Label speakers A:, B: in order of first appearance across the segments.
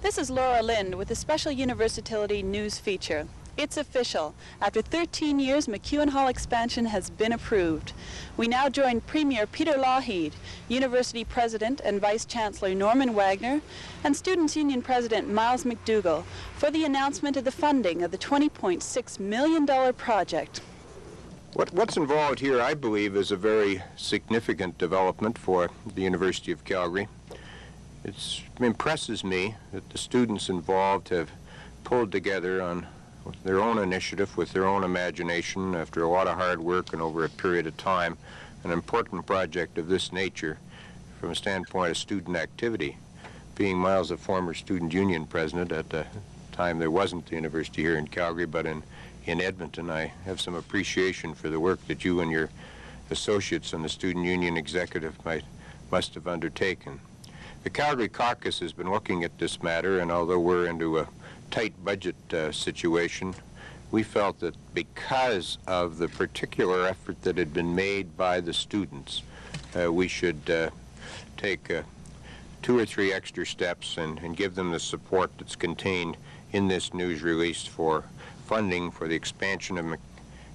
A: This is Laura Lind with a special Universitility news feature. It's official. After 13 years, McEwen Hall expansion has been approved. We now join Premier Peter Lougheed, University President and Vice Chancellor Norman Wagner, and Students' Union President Miles McDougall for the announcement of the funding of the $20.6 million project.
B: What's involved here, I believe, is a very significant development for the University of Calgary. It impresses me that the students involved have pulled together on their own initiative, with their own imagination, after a lot of hard work and over a period of time, an important project of this nature from a standpoint of student activity. Being Miles a former student union president, at the time there wasn't the university here in Calgary, but in Edmonton, I have some appreciation for the work that you and your associates on the student union executive must have undertaken. The Calgary caucus has been looking at this matter, and although we're into a tight budget situation, we felt that because of the particular effort that had been made by the students, we should take 2 or 3 extra steps and give them the support that's contained in this news release for funding for the expansion of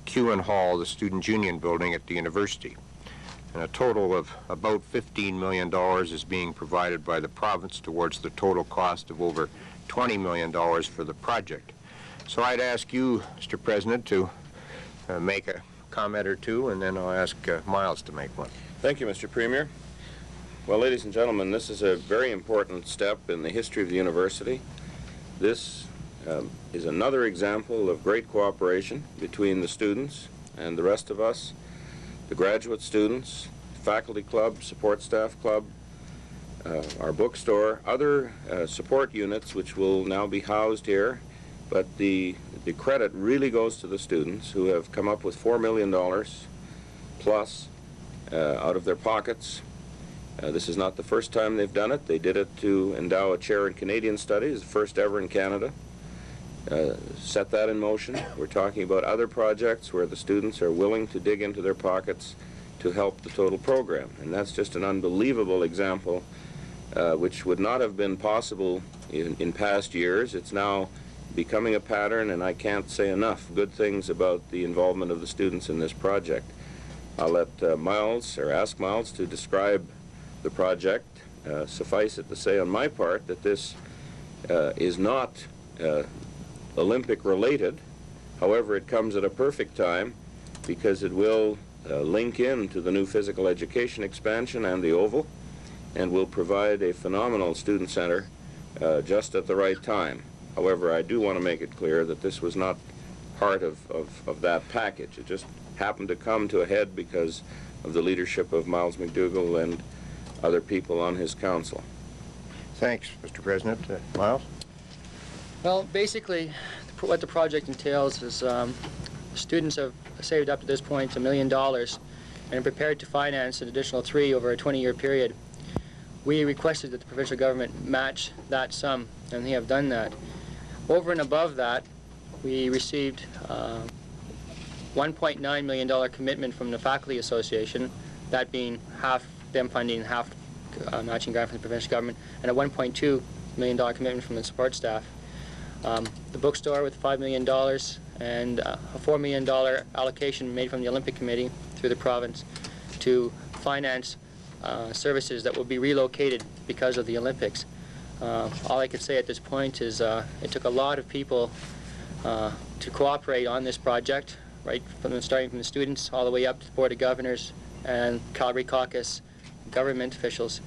B: McEwen Hall, the Student Union building at the university. And a total of about $15 million is being provided by the province towards the total cost of over $20 million for the project. So I'd ask you, Mr. President, to make a comment or two, and then I'll ask Miles to make one.
C: Thank you, Mr. Premier. Well, ladies and gentlemen, this is a very important step in the history of the university. This is another example of great cooperation between the students and the rest of us, the graduate students, faculty club, support staff club, our bookstore, other support units which will now be housed here. But the credit really goes to the students, who have come up with $4 million plus out of their pockets. This is not the first time they've done it. They did it to endow a chair in Canadian studies, the first ever in Canada. Set that in motion. We're talking about other projects where the students are willing to dig into their pockets to help the total program. And that's just an unbelievable example which would not have been possible in past years. It's now becoming a pattern, and I can't say enough good things about the involvement of the students in this project. I'll let Miles, or ask Miles, to describe the project. Suffice it to say on my part that this is not Olympic related. However, it comes at a perfect time because it will link in to the new physical education expansion and the Oval, and will provide a phenomenal student center just at the right time. However, I do want to make it clear that this was not part of that package. It just happened to come to a head because of the leadership of Miles McDougall and other people on his council.
B: Thanks, Mr. President. Miles?
D: Well, basically, what the project entails is students have saved up to this point $1 million and are prepared to finance an additional 3 over a 20-year period. We requested that the provincial government match that sum, and they have done that. Over and above that, we received $1.9 million commitment from the Faculty Association, that being half them funding, half matching grant from the provincial government, and a $1.2 million commitment from the support staff. The bookstore with $5 million and a $4 million allocation made from the Olympic Committee through the province to finance services that will be relocated because of the Olympics. All I can say at this point is it took a lot of people to cooperate on this project, right from starting from the students all the way up to the Board of Governors and Calgary Caucus government officials.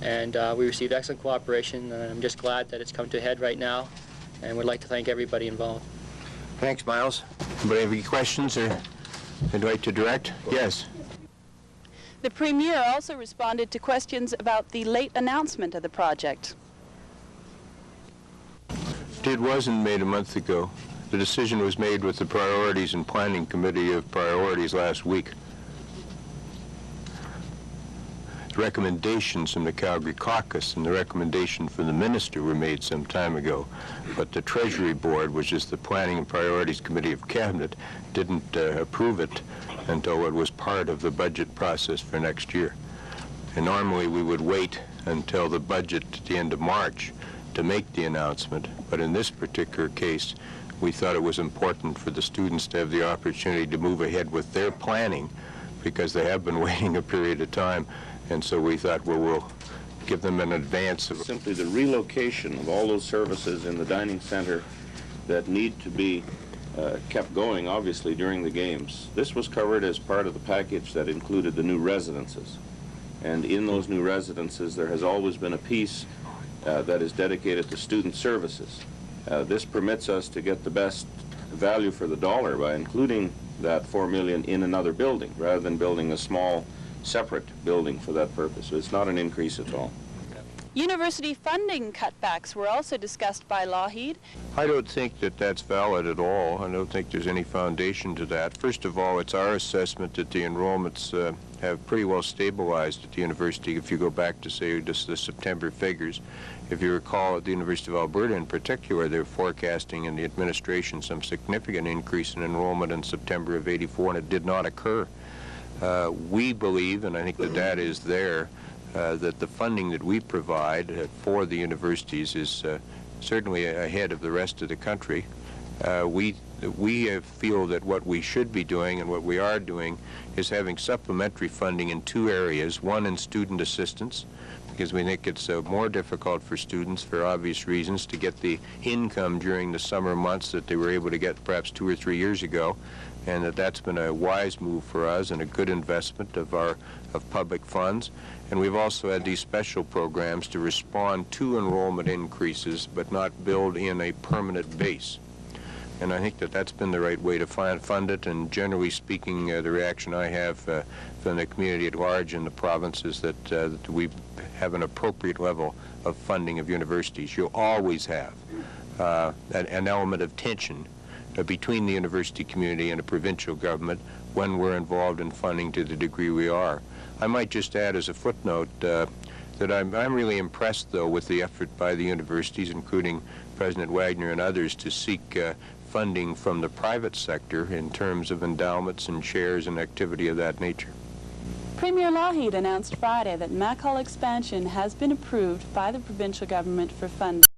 D: And we received excellent cooperation, and I'm just glad that it's come to a head right now, and would like to thank everybody involved.
B: Thanks, Miles. Anybody have any questions or they'd like to direct? Yes.
A: The Premier also responded to questions about the late announcement of the project.
B: It wasn't made a month ago. The decision was made with the Priorities and Planning Committee of Priorities last week. The recommendations from the Calgary Caucus and the recommendation from the Minister were made some time ago, but the Treasury Board, which is the Planning and Priorities Committee of Cabinet, didn't approve it until it was part of the budget process for next year. And normally we would wait until the budget at the end of March to make the announcement, but in this particular case, we thought it was important for the students to have the opportunity to move ahead with their planning, because they have been waiting a period of time, and so we thought, well, we'll give them an advance of
C: Simply the relocation of all those services in the dining center that need to be kept going, obviously, during the games. This was covered as part of the package that included the new residences. And in those new residences, there has always been a piece that is dedicated to student services. This permits us to get the best value for the dollar by including that $4 million in another building, rather than building a small, separate building for that purpose. So it's not an increase at all.
A: University funding cutbacks were also discussed by Lougheed.
B: I don't think that that's valid at all. I don't think there's any foundation to that. First of all, it's our assessment that the enrollments have pretty well stabilized at the university if you go back to, say, just the September figures. If you recall, at the University of Alberta in particular, they're forecasting in the administration some significant increase in enrollment in September of '84, and it did not occur. We believe, and I think the data is there, that the funding that we provide for the universities is certainly ahead of the rest of the country. We feel that what we should be doing and what we are doing is having supplementary funding in two areas. One, in student assistance, because we think it's more difficult for students, for obvious reasons, to get the income during the summer months that they were able to get perhaps 2 or 3 years ago, and that's been a wise move for us and a good investment of public funds. And we've also had these special programs to respond to enrollment increases, but not build in a permanent base. And I think that that's been the right way to fund it, and generally speaking, the reaction I have from the community at large in the province is that we have an appropriate level of funding of universities. You'll always have an element of tension between the university community and the provincial government when we're involved in funding to the degree we are. I might just add as a footnote that I'm really impressed, though, with the effort by the universities, including President Wagner and others, to seek funding from the private sector in terms of endowments and shares and activity of that nature.
A: Premier Lougheed announced Friday that Mac Hall expansion has been approved by the provincial government for funding.